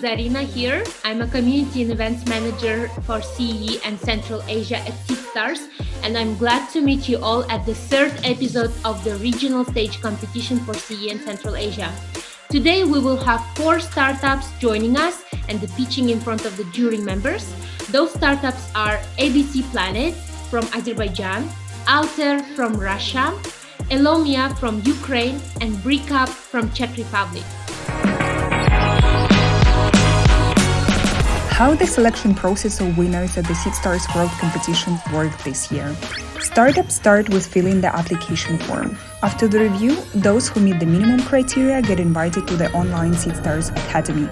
Zarina here. I'm a Community and Events Manager for CEE and Central Asia at Seedstars, and I'm glad to meet you all at the third episode of the Regional Stage competition for CEE and Central Asia. Today we will have 4 startups joining us and pitching in front of the jury members. Those startups are ABC Planet from Azerbaijan, Alter from Russia, Elomia from Ukraine, and Brickup from Czech Republic. How the selection process of winners at the Seedstars World Competition worked this year. Startups start with filling the application form. After the review, those who meet the minimum criteria get invited to the online Seedstars Academy.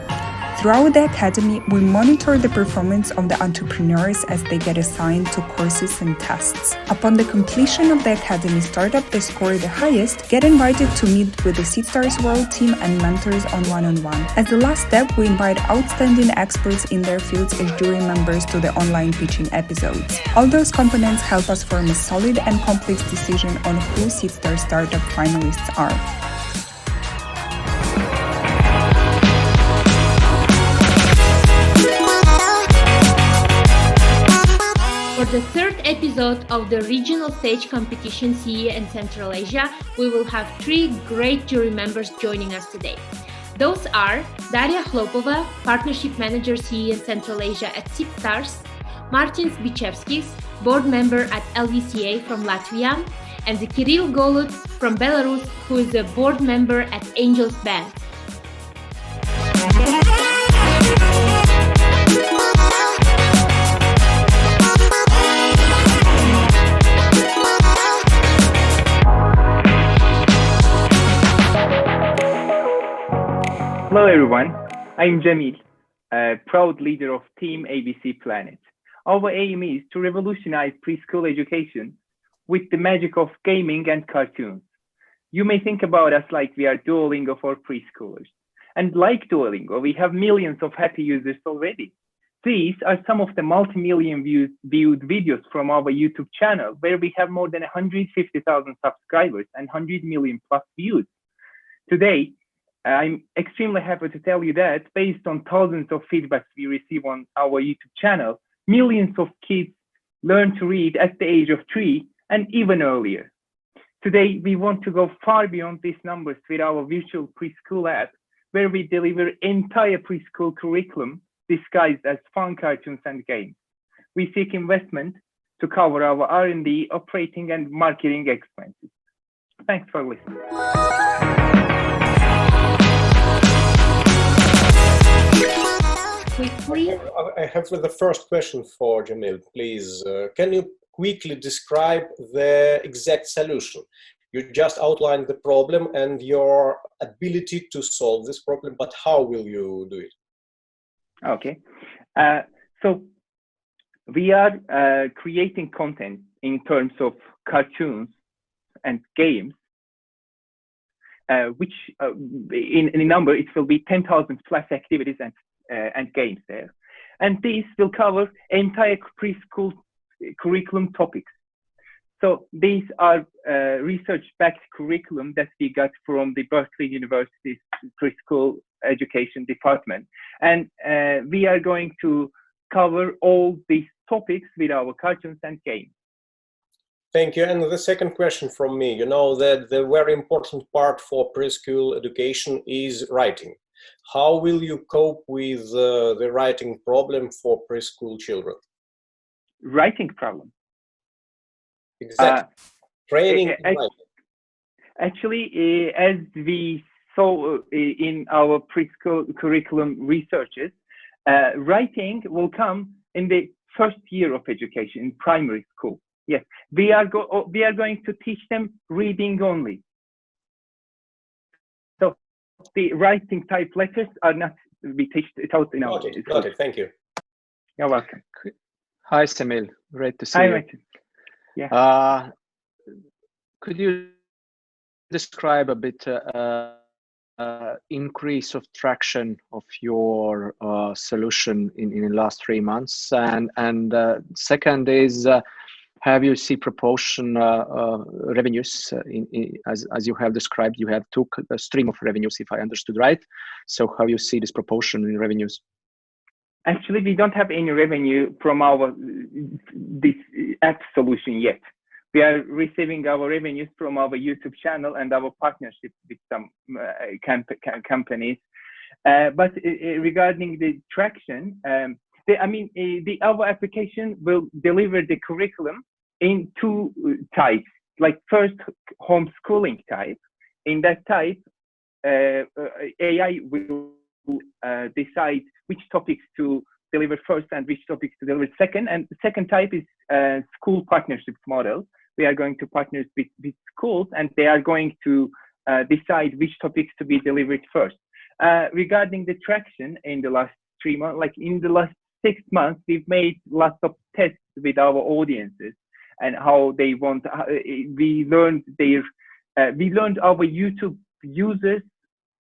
Throughout the academy, we monitor the performance of the entrepreneurs as they get assigned to courses and tests. Upon the completion of the academy, startup that score the highest get invited to meet with the Seedstars World team and mentors on one-on-one. As the last step, we invite outstanding experts in their fields as jury members to the online pitching episodes. All those components help us form a solid and complex decision on who Seedstars startup finalists are. For the third episode of the Regional Stage competition CEE and Central Asia, we will have 3 great jury members joining us today. Those are Daria Chlopova, Partnership Manager CEE and Central Asia at Seedstars, Martin Zbichevskis, Board Member at LVCA from Latvia, and Kirill Golut from Belarus, who is a Board Member at Angels Band. Hello everyone, I'm Jamil, a proud leader of Team ABC Planet. Our aim is to revolutionize preschool education with the magic of gaming and cartoons. You may think about us like we are Duolingo for preschoolers. And like Duolingo, we have millions of happy users already. These are some of the multi-million viewed videos from our YouTube channel, where we have more than 150,000 subscribers and 100 million plus views. Today, I'm extremely happy to tell you that based on thousands of feedbacks we receive on our YouTube channel, millions of kids learn to read at the age of 3 and even earlier. Today, we want to go far beyond these numbers with our virtual preschool app, where we deliver entire preschool curriculum disguised as fun cartoons and games. We seek investment to cover our R&D, operating and marketing expenses. Thanks for listening. I have the first question for Jamil, please. Can you quickly describe the exact solution? You just outlined the problem and your ability to solve this problem, but how will you do it? Okay. So we are creating content in terms of cartoons and games, which in a number, it will be 10,000 plus activities and games there. And these will cover entire preschool curriculum topics. So these are research-backed curriculum that we got from the Berkeley University's preschool education department. And we are going to cover all these topics with our cartoons and games. Thank you. And the second question from me, you know that the very important part for preschool education is writing. How will you cope with the writing problem for preschool children? Writing problem? Exactly. Training. Actually, as we saw in our preschool curriculum researches, writing will come in the first year of education in primary school. Yes, we are going to teach them reading only. So the writing type letters are not be taught in our. Got it. Thank you. You're welcome. Hi, Samil. Great to see Hi, you. Martin. Yeah. Could you describe a bit increase of traction of your solution in the last 3 months? And second is have you see proportion revenues as you have described? You have two stream of revenues, if I understood right. So how you see this proportion in revenues? Actually, we don't have any revenue from our this app solution yet. We are receiving our revenues from our YouTube channel and our partnership with some companies. But regarding the traction, our application will deliver the curriculum in two types. Like first, homeschooling type. In that type, AI will decide which topics to deliver first and which topics to deliver second. And the second type is school partnerships model. We are going to partner with schools, and they are going to decide which topics to be delivered first. Regarding the traction in the last 3 months, like in the last 6 months, we've made lots of tests with our audiences and how they want. We learned our YouTube users'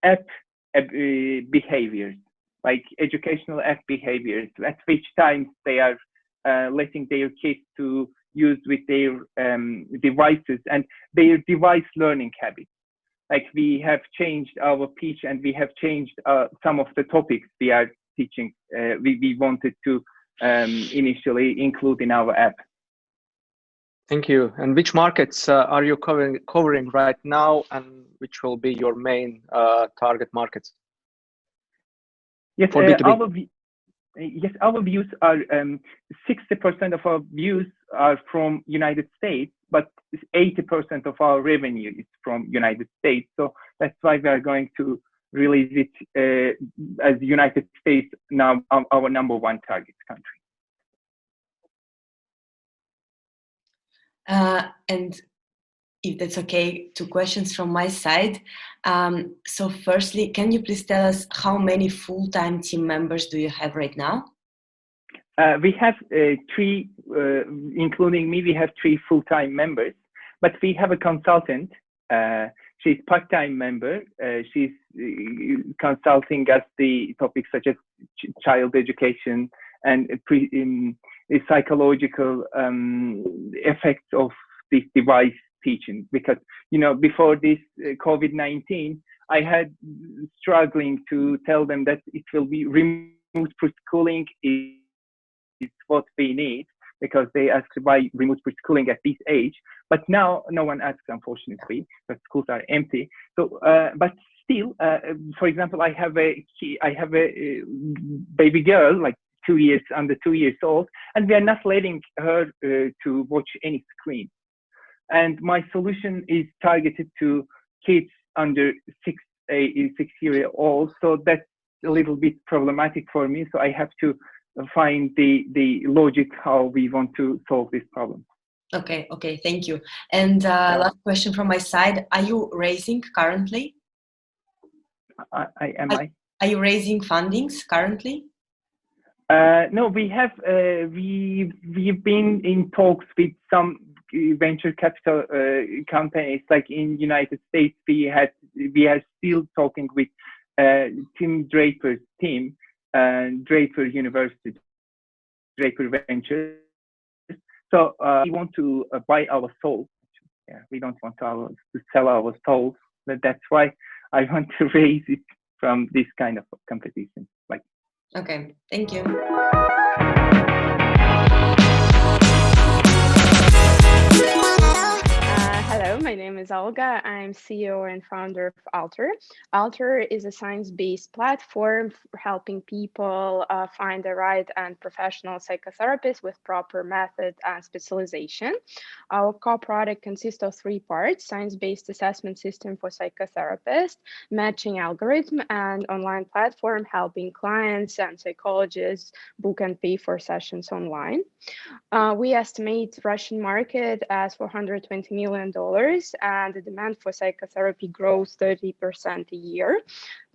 app behaviors, like educational app behaviors, at which times they are letting their kids to use with their devices and their device learning habits. Like we have changed our pitch and we have changed some of the topics we are teaching. We wanted to initially include in our app. Thank you. And which markets are you covering right now, and which will be your main target markets? Yes, for B2B? Our views are 60% of our views are from United States, but 80% of our revenue is from United States. So that's why we are going to release it as United States now our number one target country. And if that's okay, 2 questions from my side. So firstly, can you please tell us how many full-time team members do you have right now? We have 3, including me, we have 3 full-time members, but we have a consultant. She's part-time member. She's consulting us the topics such as child education and psychological effects of this device teaching. Because, before this COVID-19, I had struggling to tell them that it will be remote preschooling is what we need, because they asked why remote preschooling at this age. But now no one asks, unfortunately, because schools are empty. So, but still, for example, I have a baby girl, like under 2 years old, and we are not letting her to watch any screen. And my solution is targeted to kids under 6 years old. So that's a little bit problematic for me. So I have to find the logic how we want to solve this problem. Okay, thank you. And last question from my side: are you raising currently? Are you raising fundings currently? No, we have. We've been in talks with some venture capital companies. Like in United States, we are still talking with Tim Draper's team, Draper University, Draper Ventures. So we want to buy our soul. Yeah, we don't want to sell our souls. But that's why I want to raise it from this kind of competition. Like. Okay, thank you. Hello, my name is Olga. I'm CEO and founder of Alter. Alter is a science-based platform for helping people find the right and professional psychotherapist with proper method and specialization. Our core product consists of 3 parts: science-based assessment system for psychotherapists, matching algorithm, and online platform helping clients and psychologists book and pay for sessions online. We estimate Russian market as $420 million and the demand for psychotherapy grows 30% a year.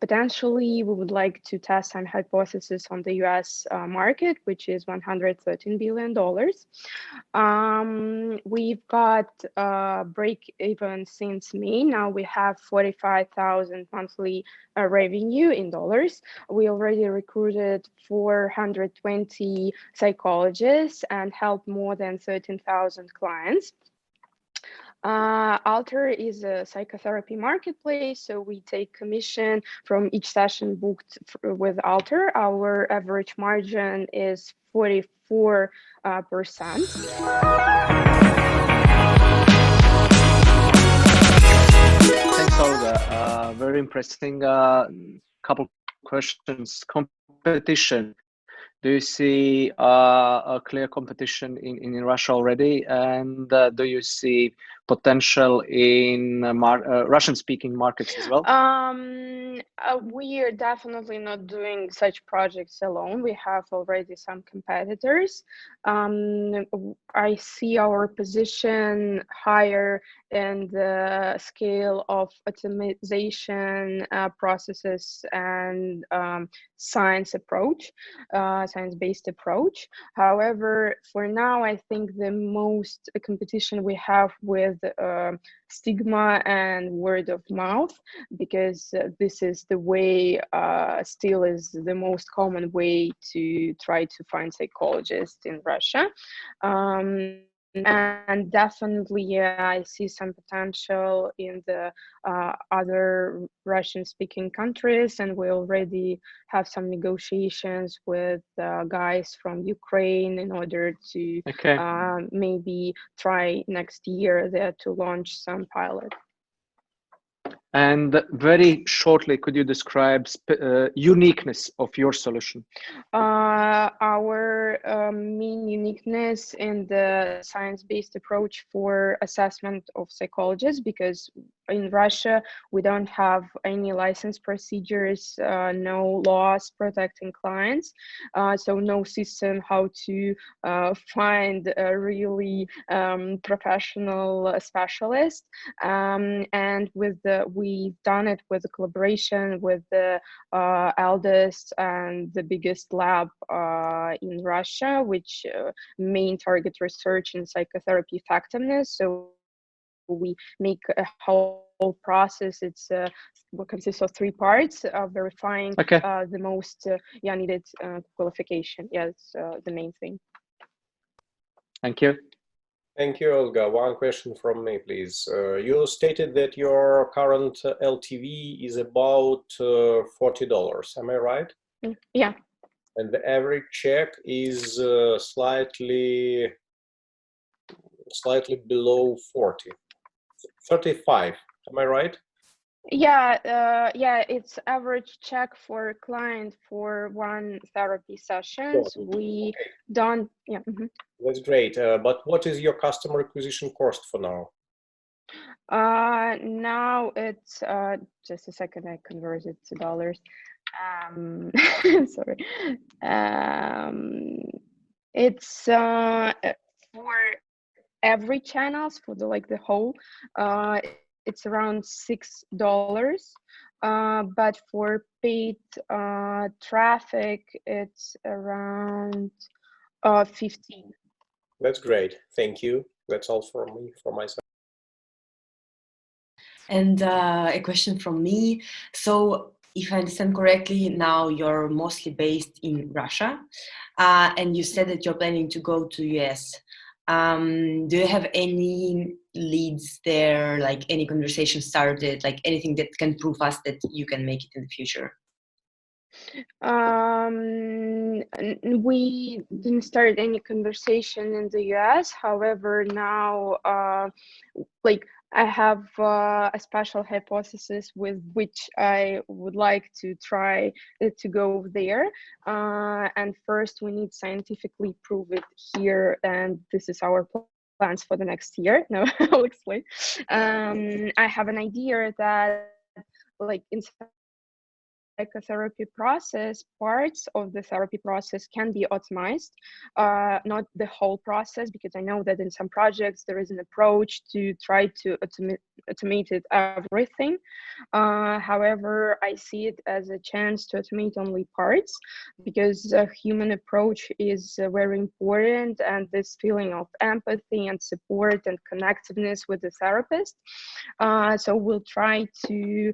Potentially, we would like to test some hypothesis on the US market, which is $113 billion. We've got break even since May. Now we have 45,000 monthly revenue in dollars. We already recruited 420 psychologists and helped more than 13,000 clients. Alter is a psychotherapy marketplace, so we take commission from each session booked with Alter. Our average margin is 44%. Thanks, Olga. Very interesting. Couple questions. Competition. Do you see a clear competition in Russia already? And do you see potential in Russian-speaking markets as well? We are definitely not doing such projects alone. We have already some competitors. I see our position higher in the scale of optimization processes and science-based approach. However, for now, I think the most competition we have with stigma and word of mouth, because this is the way, still is the most common way to try to find psychologists in Russia. And definitely, yeah, I see some potential in the other Russian-speaking countries, and we already have some negotiations with guys from Ukraine in order to maybe try next year there to launch some pilot. And very shortly, could you describe uniqueness of your solution? Our main uniqueness in the science-based approach for assessment of psychologists, because in Russia, we don't have any license procedures, no laws protecting clients, so no system how to find a really professional specialist. And we've done it with a collaboration with the eldest and the biggest lab in Russia, which main target research in psychotherapy effectiveness. So we make a whole process. It's what consists of 3 parts of verifying the most needed qualification. Yeah, it's the main thing. Thank you. Thank you, Olga. One question from me, please. You stated that your current LTV is about $40. Am I right? Yeah. And the average check is slightly below 40. 35. Am I right? Yeah, it's average check for a client for 1 therapy sessions. We don't, yeah. Mm-hmm. That's great. But what is your customer acquisition cost for now? Now it's just a second, I convert it to dollars. Sorry. It's for every channels for the whole. It's around $6, but for paid traffic, it's around 15. That's great. Thank you. That's all for me, for myself. And a question from me. So, if I understand correctly, now you're mostly based in Russia, and you said that you're planning to go to US. Do you have any leads there, like any conversation started, like anything that can prove us that you can make it in the future? We didn't start any conversation in the US. However, now, I have a special hypothesis with which I would like to try to go there. And first, we need scientifically prove it here, and this is our plans for the next year. No, I'll explain. I have an idea that, in psychotherapy process, parts of the therapy process can be optimized, not the whole process, because I know that in some projects there is an approach to try to automate it everything. However, I see it as a chance to automate only parts, because the human approach is very important, and this feeling of empathy and support and connectiveness with the therapist. So we'll try to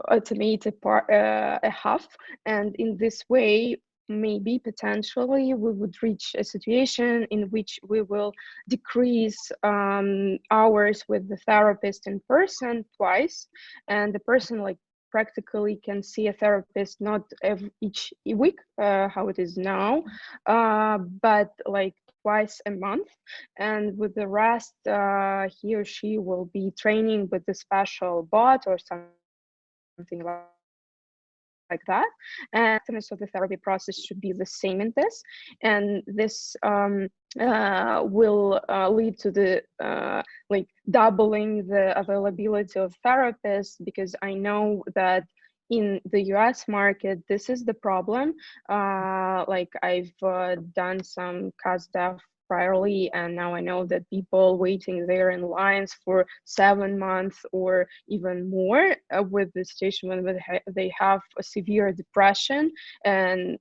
automate a half, and in this way maybe potentially we would reach a situation in which we will decrease hours with the therapist in person twice, and the person practically can see a therapist not each week, how it is now, but twice a month, and with the rest he or she will be training with a special bot or something like that. And so the therapy process should be the same in this, and this will lead to the doubling the availability of therapists, because I know that in the US market this is the problem. I've done some CASDEF priorly, and now I know that people waiting there in lines for 7 months or even more with the situation when they have a severe depression, and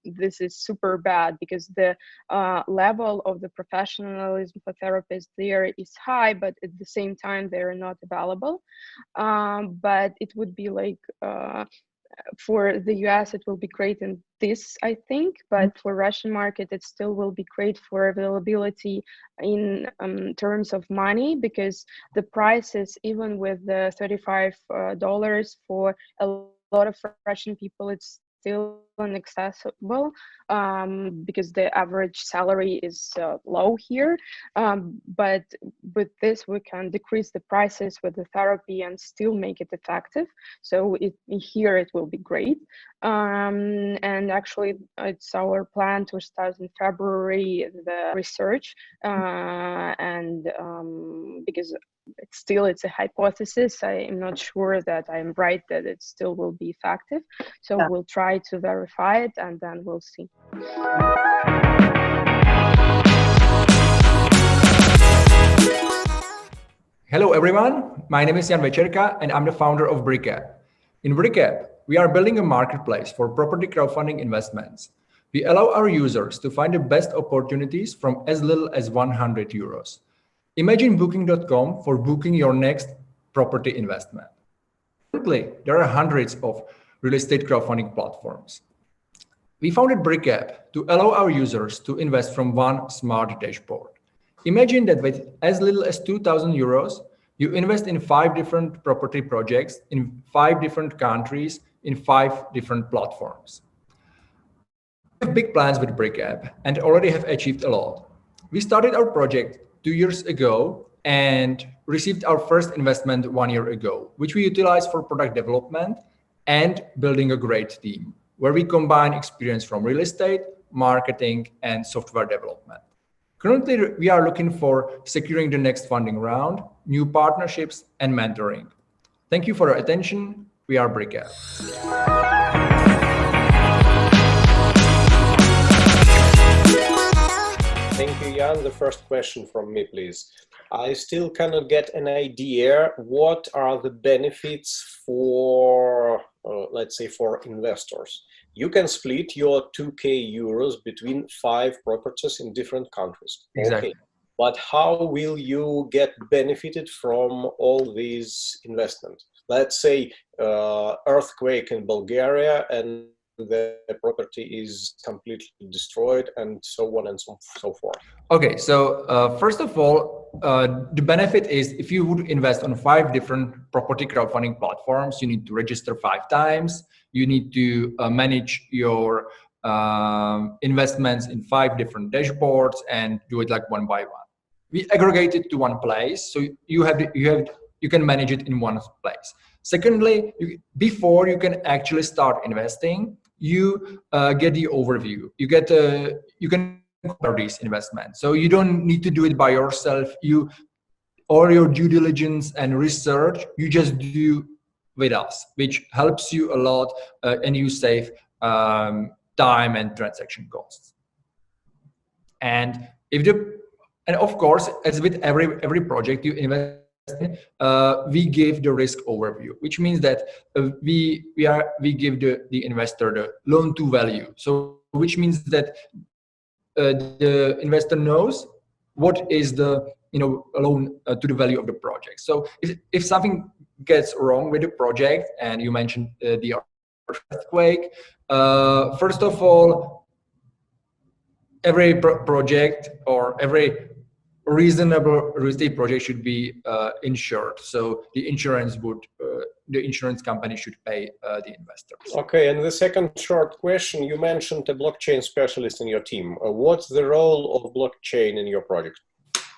this is super bad, because the level of the professionalism for therapists there is high, but at the same time they're not available. But it would be for the US, it will be great in this, I think, but for Russian market, it still will be great for availability in terms of money, because the prices, even with the $35 for a lot of Russian people, it's still inaccessible, because the average salary is low here. But with this, we can decrease the prices with the therapy and still make it effective. So here it will be great. And actually, it's our plan to start in February the research, and because it's a hypothesis. I am not sure that I'm right that it still will be effective. So we'll try to verify it, and then we'll see. Hello everyone, my name is Jan Večerka and I'm the founder of BrickApp. In BrickApp, we are building a marketplace for property crowdfunding investments. We allow our users to find the best opportunities from as little as 100 euros. Imagine Booking.com for booking your next property investment. Currently, there are hundreds of real estate crowdfunding platforms. We founded BrickApp to allow our users to invest from one smart dashboard. Imagine that with as little as 2,000 euros, you invest in 5 different property projects in 5 different countries in 5 different platforms. We have big plans with BrickApp and already have achieved a lot. We started our project 2 years ago and received our first investment 1 year ago, which we utilize for product development and building a great team, where we combine experience from real estate, marketing, and software development. Currently, we are looking for securing the next funding round, new partnerships, and mentoring. Thank you for your attention. We are BrickApp. Thank you, Jan. The first question from me, please. I still cannot get an idea what are the benefits for, let's say, for investors. You can split your 2K euros between 5 properties in different countries. Exactly. Okay. But how will you get benefited from all these investments? Let's say earthquake in Bulgaria and the property is completely destroyed, and so on and so forth. Okay, so first of all, the benefit is if you would invest on 5 different property crowdfunding platforms, you need to register 5 times. You need to manage your investments in 5 different dashboards and do it one by one. We aggregate it to one place, so you can manage it in one place. Secondly, before you can actually start investing, you get the overview. You can compare these investments. So you don't need to do it by yourself. All your due diligence and research, you just do with us, which helps you a lot, and you save time and transaction costs. And of course, as with every project you invest in, we give the risk overview, which means that we give the investor the loan to value. So which means that the investor knows what is the loan to the value of the project. So if something gets wrong with the project, and you mentioned the earthquake, first of all, every project or every reasonable real estate project should be insured. So the insurance company should pay the investors. Okay, and the second short question, you mentioned a blockchain specialist in your team. What's the role of blockchain in your project?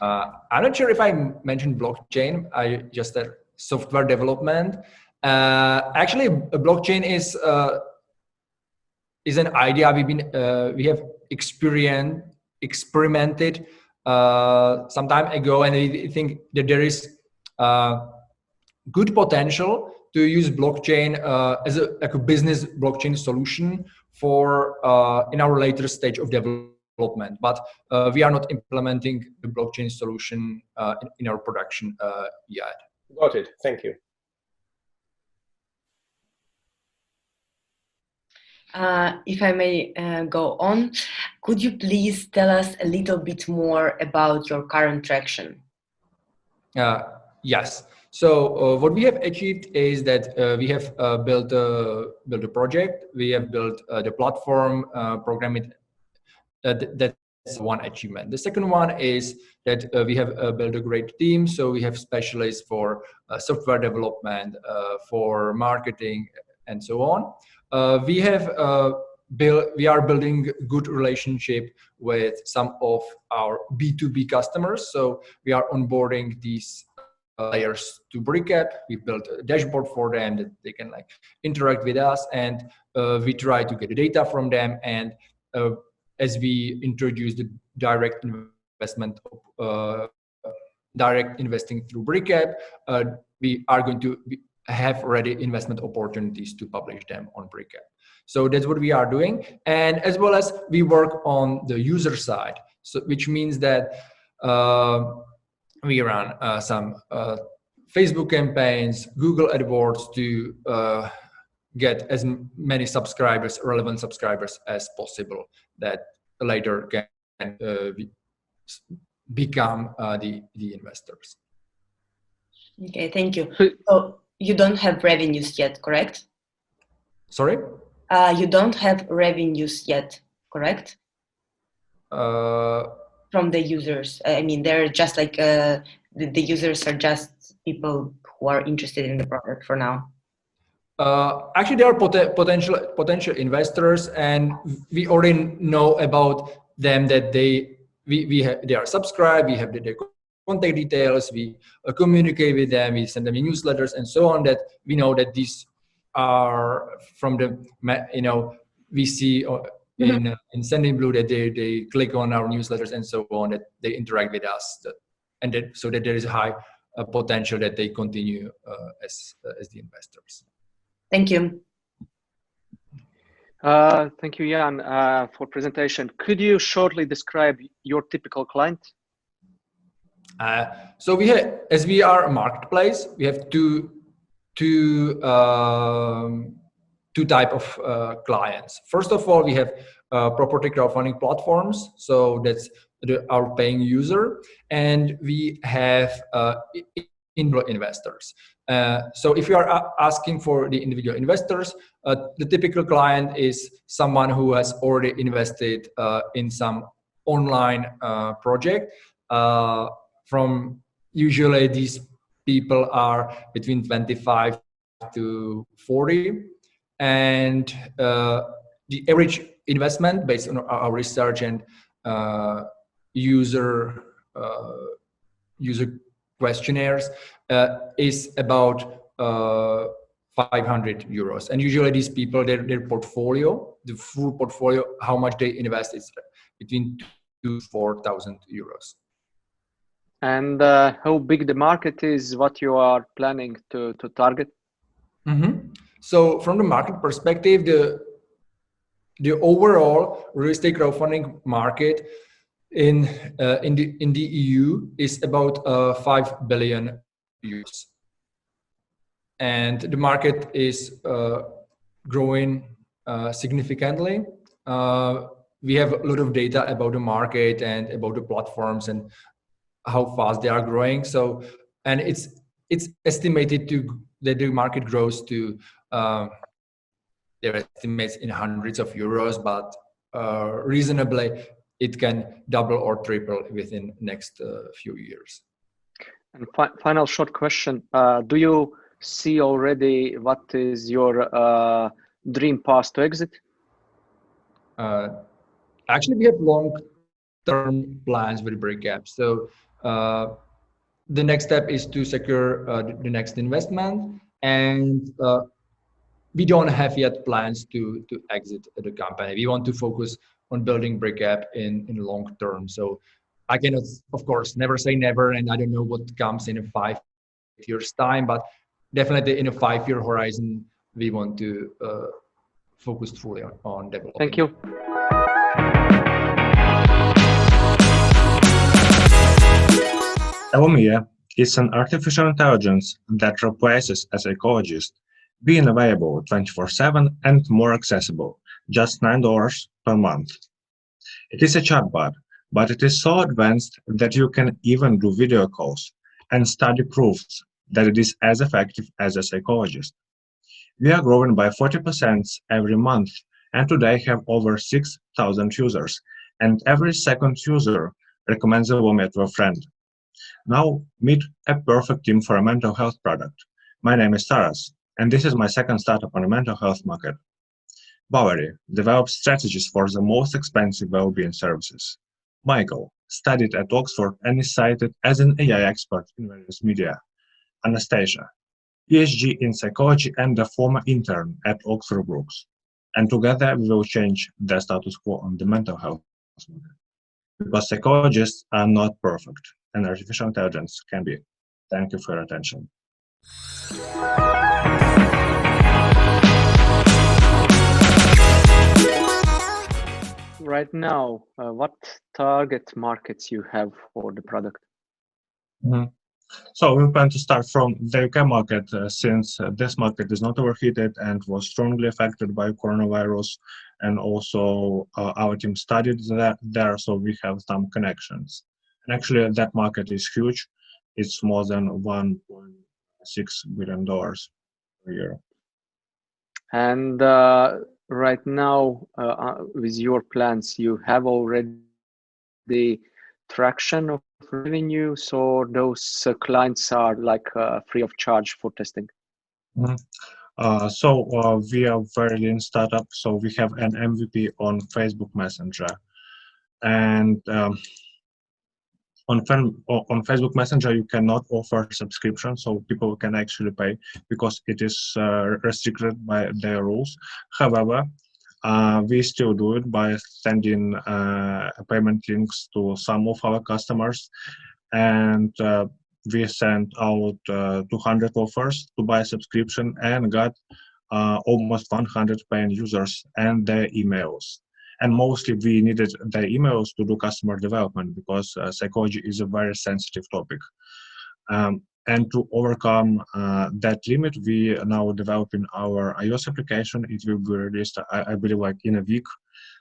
I'm not sure if I mentioned blockchain. I just said software development. Actually, a blockchain is an idea we have experimented some time ago, and I think that there is good potential to use blockchain as a business blockchain solution for in our later stage of development. But we are not implementing the blockchain solution in our production yet. Got it. Thank you. If I may go on, could you please tell us a little bit more about your current traction? Yes. So what we have achieved is that we have built a project. We have built the platform, program it. That's one achievement. The second one is that we have built a great team. So we have specialists for software development, for marketing, and so on. We are building good relationship with some of our B2B customers. So we are onboarding these players to BriCap. We built a dashboard for them that they can interact with us, and we try to get the data from them. And as we introduce the direct investing through BriCap, we are going to have already investment opportunities to publish them on BriCap. So that's what we are doing. And as well as we work on the user side, so which means that we run some Facebook campaigns, Google AdWords to get as many subscribers, relevant subscribers as possible that later can become the investors. Okay, thank you. So you don't have revenues yet, correct? Sorry? You don't have revenues yet, correct? From the users. I mean, they're just like the users are just people who are interested in the product for now. Actually, there are potential investors, and we already know about them that they are subscribed. We have their contact details. We communicate with them. We send them newsletters and so on. That we know that these are from the we see in Sending Blue that they click on our newsletters and so on, that they interact with us, so that there is a high potential that they continue as the investors. Thank you. Thank you, Jan, for presentation. Could you shortly describe your typical client? So as we are a marketplace, we have two type of clients. First of all, we have property crowdfunding platforms. So that's our paying user, and we have individual investors. So if you are asking for the individual investors, the typical client is someone who has already invested in some online project. From usually these people are between 25 to 40, and the average investment based on our research and user questionnaires is about 500 euros. And usually these people, their portfolio, the full portfolio, how much they invest is between 2,000 to 4,000 euros. And how big the market is, what you are planning to target? So from the market perspective, the overall real estate crowdfunding market in the EU is about 5 billion euros, and the market is growing significantly. We have a lot of data about the market and about the platforms and how fast they are growing. So, and it's estimated that the market grows to their estimates in hundreds of euros, but reasonably it can double or triple within next few years. And final short question: do you see already what is your dream path to exit? Actually, we have long-term plans with BrickApp. So the next step is to secure the next investment, and we don't have yet plans to exit the company. We want to focus on building BrickApp in long term. So I cannot, of course, never say never, and I don't know what comes in a 5 years time, but definitely in a 5-year horizon, we want to focus fully on developing. Thank you. Elomia is an artificial intelligence that replaces a psychologist, being available 24/7 and more accessible, just $9 per month. It is a chatbot, but it is so advanced that you can even do video calls, and study proves that it is as effective as a psychologist. We are growing by 40% every month, and today have over 6,000 users, and every second user recommends Elomia to a friend. Now, meet a perfect team for a mental health product. My name is Taras, and this is my second startup on the mental health market. Valerie develops strategies for the most expensive well-being services. Michael studied at Oxford and is cited as an AI expert in various media. Anastasia, PhD in psychology and a former intern at Oxford Brookes. And together we will change the status quo on the mental health market. Because psychologists are not perfect, and artificial intelligence can be. Thank you for your attention. Right now, what target markets you have for the product? So we plan to start from the UK market since this market is not overheated and was strongly affected by coronavirus, and also our team studied that there, so we have some connections. And actually that market is huge. It's more than $1.6 billion per year. And right now, with your plans, you have already the traction of revenue, so those clients are like free of charge for testing? So we are very lean startup, so we have an MVP on Facebook Messenger, and on Facebook Messenger you cannot offer subscription, so people can actually pay because it is restricted by their rules. However, we still do it by sending payment links to some of our customers, and we sent out 200 offers to buy a subscription and got almost 100 paying users and their emails. And mostly we needed their emails to do customer development because psychology is a very sensitive topic. And to overcome that limit, we are now developing our iOS application. It will be released, I believe, like in a week.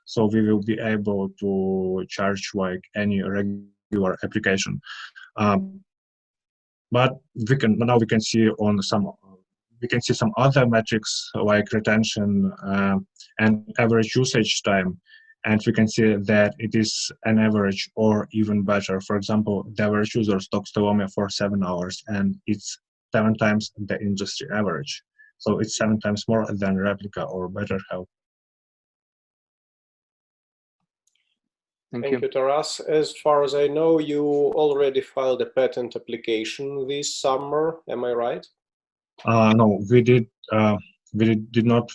So we will be able to charge like any regular application. But we can see on some other metrics like retention and average usage time. And we can see that it is an average or even better. For example, the average user talks to Elomia for 7 hours, and it's 7 times the industry average. So it's 7 times more than Replica or BetterHelp. Thank you, Taras. As far as I know, you already filed a patent application this summer. Am I right? No, we did not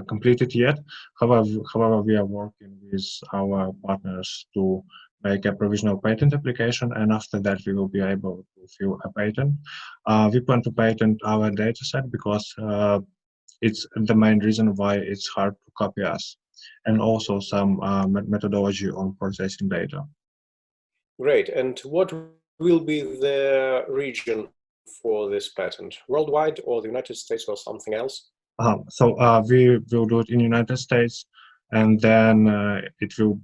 complete it yet. However, we are working with our partners to make a provisional patent application, and after that we will be able to file a patent. We plan to patent our dataset because it's the main reason why it's hard to copy us, and also some methodology on processing data. Great. And what will be the region for this patent? Worldwide or the United States or something else? So we will do it in United States, and then it will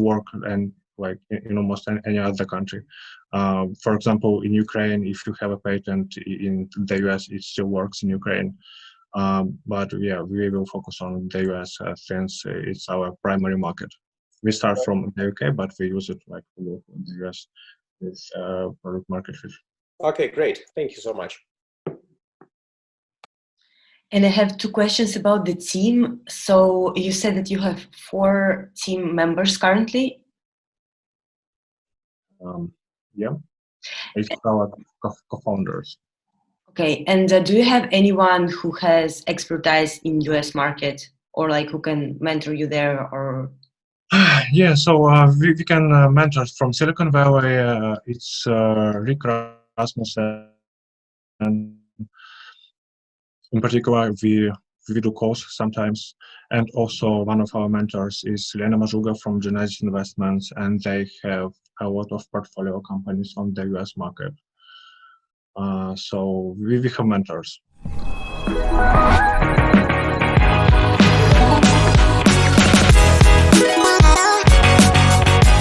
work and like in almost any other country. For example, in Ukraine, if you have a patent in the US, it still works in Ukraine. But yeah, we will focus on the US since it's our primary market. We start from the UK, but we use it like in the US with product market fit. Okay, great. Thank you so much. And I have two questions about the team. So you said that you have 4 team members currently. Yeah, it's our co-founders. Okay, and do you have anyone who has expertise in US market, or like who can mentor you there, or? Yeah, so we can mentor from Silicon Valley. It's Rick Rasmussen. And in particular, we do calls sometimes. And also one of our mentors is Lena Mazuga from Genesis Investments, and they have a lot of portfolio companies on the US market. So we have mentors.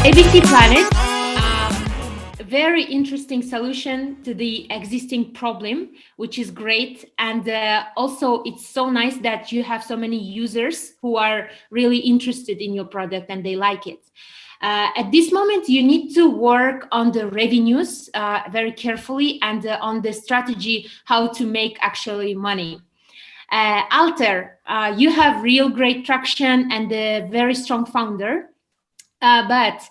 ABC Planet, very interesting solution to the existing problem, which is great. And also it's so nice that you have so many users who are really interested in your product and they like it. At this moment, you need to work on the revenues very carefully and on the strategy how to make actually money. Alter, you have real great traction and a very strong founder, but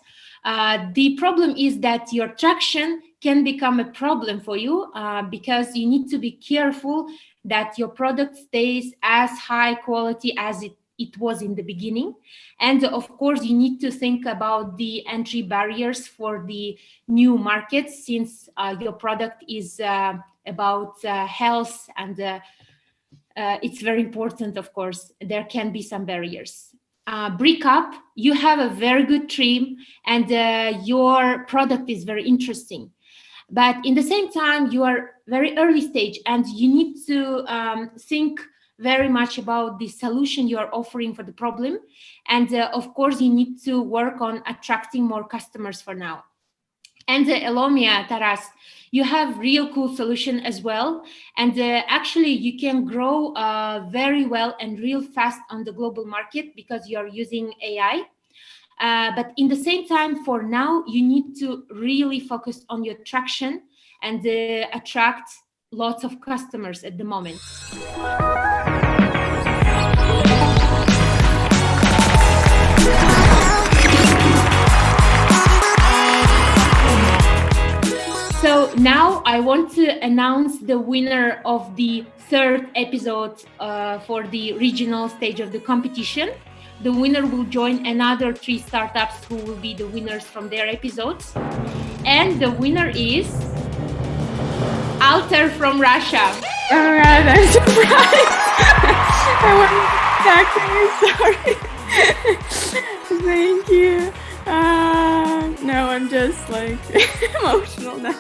the problem is that your traction can become a problem for you because you need to be careful that your product stays as high quality as it was in the beginning. And of course, you need to think about the entry barriers for the new markets, since your product is about health, and it's very important, of course. There can be some barriers. Breakup, you have a very good team and your product is very interesting. But in the same time, you are very early stage and you need to think very much about the solution you are offering for the problem. And of course, you need to work on attracting more customers for now. And Elomia, Taras, you have real cool solution as well. And actually, you can grow very well and real fast on the global market because you are using AI. But in the same time, for now, you need to really focus on your traction and attract lots of customers at the moment. So now I want to announce the winner of the 3rd episode for the regional stage of the competition. The winner will join another 3 startups who will be the winners from their episodes. And the winner is Alter from Russia. All right, I'm surprised. I wasn't expecting, sorry. Thank you. No, I'm just like emotional now.